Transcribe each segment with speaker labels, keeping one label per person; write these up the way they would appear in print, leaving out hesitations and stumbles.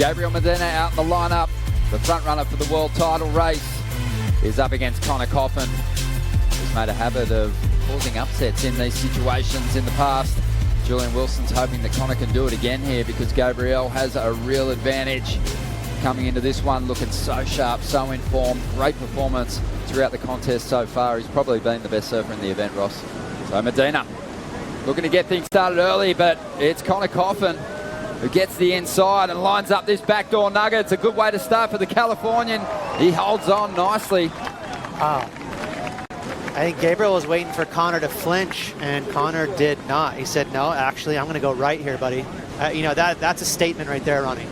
Speaker 1: Gabriel Medina out in the lineup. The front runner for the world title race is up against Conner Coffin, who's made a habit of causing upsets in these situations in the past. Julian Wilson's hoping that Conner can do it again here because Gabriel has a real advantage coming into this one, looking so sharp, so in form. Great performance throughout the contest so far. He's probably been the best surfer in the event, Ross. So Medina looking to get things started early, but it's Conner Coffin who gets the inside and lines up this backdoor nugget. It's a good way to start for the Californian. He holds on nicely.
Speaker 2: Wow. I think Gabriel was waiting for Conner to flinch, and Conner did not. He said, no, actually, I'm going to go right here, buddy. You know, that's a statement right there, Ronnie.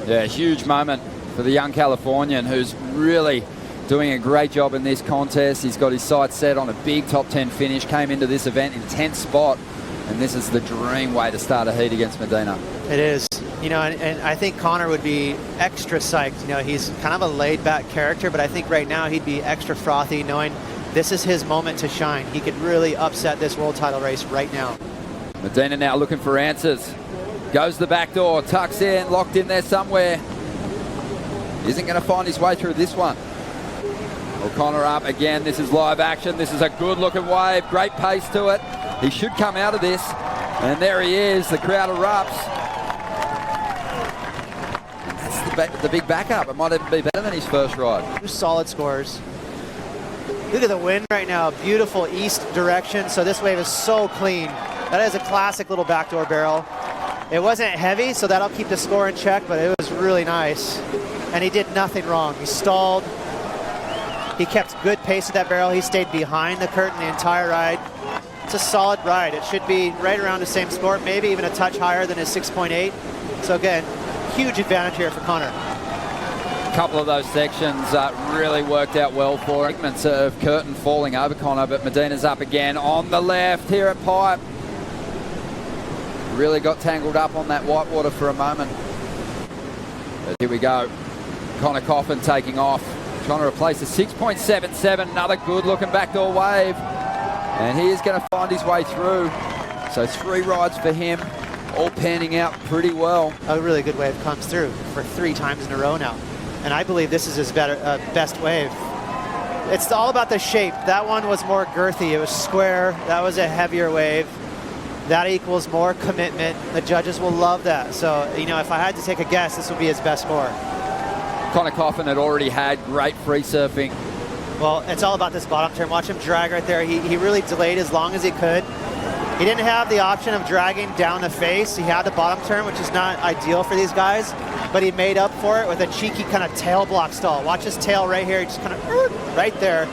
Speaker 1: Yeah, huge moment for the young Californian who's really doing a great job in this contest. He's got his sights set on a big top 10 finish, came into this event in 10th spot, and this is the dream way to start a heat against Medina.
Speaker 2: It is. You know, and I think Conner would be extra psyched. You know, he's kind of a laid-back character, but I think right now he'd be extra frothy knowing this is his moment to shine. He could really upset this world title race right now.
Speaker 1: Medina now looking for answers. Goes the back door, tucks in, locked in there somewhere. Isn't going to find his way through this one. O'Connor up again. This is live action. This is a good-looking wave. Great pace to it. He should come out of this. And there he is. The crowd erupts. That's the big backup. It might even be better than his first ride.
Speaker 2: 2 solid scores. Look at the wind right now. Beautiful east direction. So this wave is so clean. That is a classic little backdoor barrel. It wasn't heavy, so that'll keep the score in check, but it was really nice. And he did nothing wrong. He stalled. He kept good pace with that barrel. He stayed behind the curtain the entire ride. It's a solid ride. It should be right around the same score, maybe even a touch higher than his 6.8. So again, huge advantage here for Conner.
Speaker 1: A couple of those sections really worked out well for him. Segments of curtain falling over Conner, but Medina's up again on the left here at Pipe. Really got tangled up on that whitewater for a moment. But here we go. Conner Coffin taking off, trying to replace a 6.77, another good looking backdoor wave. And he is going to find his way through. So 3 rides for him, all panning out pretty well.
Speaker 2: A really good wave comes through for 3 times in a row now. And I believe this is his best wave. It's all about the shape. That one was more girthy. It was square. That was a heavier wave. That equals more commitment. The judges will love that. So, you know, if I had to take a guess, this would be his best score.
Speaker 1: Conner Coffin had already had great free surfing.
Speaker 2: Well, it's all about this bottom turn. Watch him drag right there. He really delayed as long as he could. He didn't have the option of dragging down the face. He had the bottom turn, which is not ideal for these guys, but he made up for it with a cheeky kind of tail block stall. Watch his tail right here. He just kind of right there.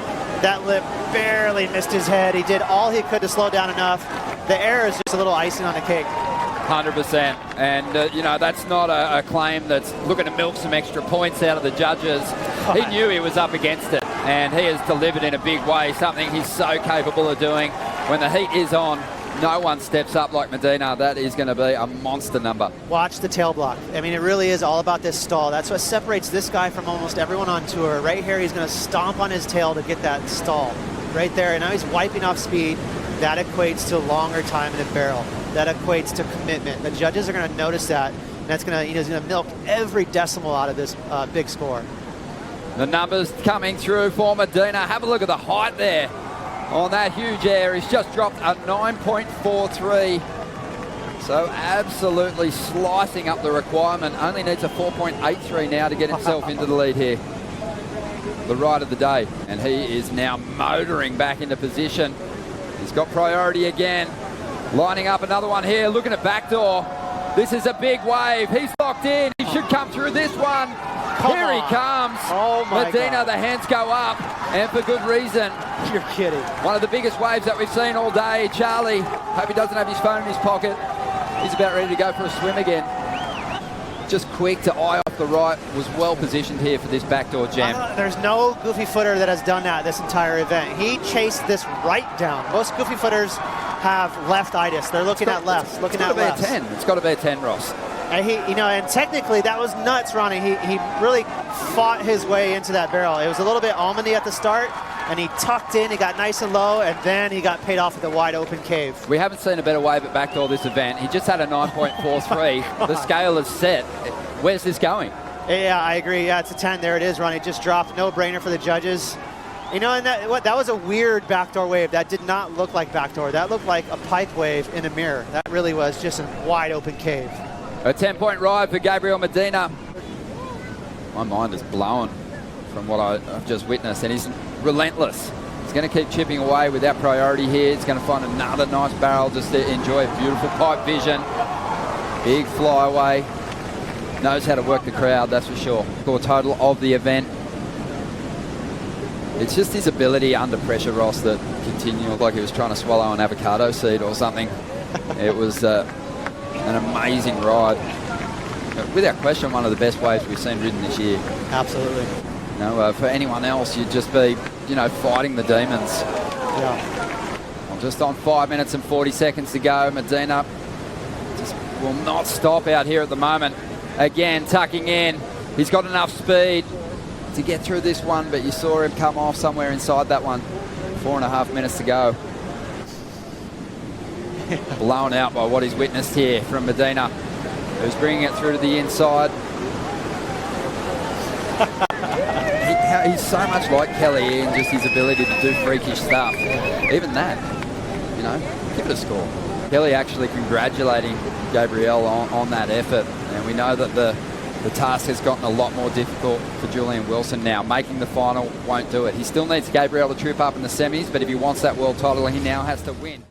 Speaker 2: That lip barely missed his head. He did all he could to slow down enough. The air is just a little icing on the cake.
Speaker 1: 100%. And, you know, that's not a claim that's looking to milk some extra points out of the judges. He knew he was up against it, and he has delivered in a big way, something he's so capable of doing. When the heat is on, no one steps up like Medina. That is going to be a monster number.
Speaker 2: Watch the tail block. I mean, it really is all about this stall. That's what separates this guy from almost everyone on tour. Right here, he's going to stomp on his tail to get that stall. Right there, and now he's wiping off speed. That equates to longer time in the barrel. That equates to commitment. The judges are going to notice that, and that's going to, he's going to milk every decimal out of this big score.
Speaker 1: The numbers coming through for Medina. Have a look at the height there on that huge air. He's just dropped a 9.43. So absolutely slicing up the requirement. Only needs a 4.83 now to get himself into the lead here. The ride of the day, and he is now motoring back into position. He's got priority again. Lining up another one here, looking at backdoor. This is a big wave. He's locked in. He should come through this one. Here he comes.
Speaker 2: Oh my
Speaker 1: Medina,
Speaker 2: God.
Speaker 1: the hands go up, and for good reason.
Speaker 2: You're kidding.
Speaker 1: One of the biggest waves that we've seen all day. Charlie, hope he doesn't have his phone in his pocket. He's about ready to go for a swim again. Just quick to eye off the right, was well positioned here for this backdoor jam.
Speaker 2: There's no goofy footer that has done that this entire event. He chased this right down. Most goofy footers have leftitis. They're looking at lefts, looking at lefts.
Speaker 1: It's got to be a 10. It's got to be a 10, Ross.
Speaker 2: And he, you know, and technically that was nuts, Ronnie. He really fought his way into that barrel. It was a little bit almondy at the start, and he tucked in, he got nice and low, and then he got paid off with a wide open cave.
Speaker 1: We haven't seen a better wave at backdoor this event. He just had a 9.43. The scale is set. Where's this going?
Speaker 2: Yeah, I agree. Yeah, it's a 10. There it is, Ronnie. Just dropped. No brainer for the judges. You know, and that was a weird backdoor wave. That did not look like backdoor. That looked like a pipe wave in a mirror. That really was just a wide open cave.
Speaker 1: A 10-point ride for Gabriel Medina. My mind is blown from what I've just witnessed, and he's relentless. He's going to keep chipping away with that priority here. He's going to find another nice barrel just to enjoy beautiful pipe vision. Big flyaway. Knows how to work the crowd, that's for sure. Score total of the event. It's just his ability under pressure, Ross, that continued like he was trying to swallow an avocado seed or something. It was an amazing ride. Without question, one of the best waves we've seen ridden this year.
Speaker 2: Absolutely.
Speaker 1: You know, for anyone else, you'd just be, you know, fighting the demons.
Speaker 2: Yeah.
Speaker 1: Well, just on 5 minutes and 40 seconds to go. Medina just will not stop out here at the moment. Again, tucking in. He's got enough speed to get through this one, but you saw him come off somewhere inside that one. 4.5 minutes to go. Blown out by what he's witnessed here from Medina, who's bringing it through to the inside. He's so much like Kelly in just his ability to do freakish stuff. Even that, you know, give it a score. Kelly actually congratulating Gabriel on that effort, and we know that the task has gotten a lot more difficult for Julian Wilson now. Making the final won't do it. He still needs Gabriel to trip up in the semis, but if he wants that world title, he now has to win.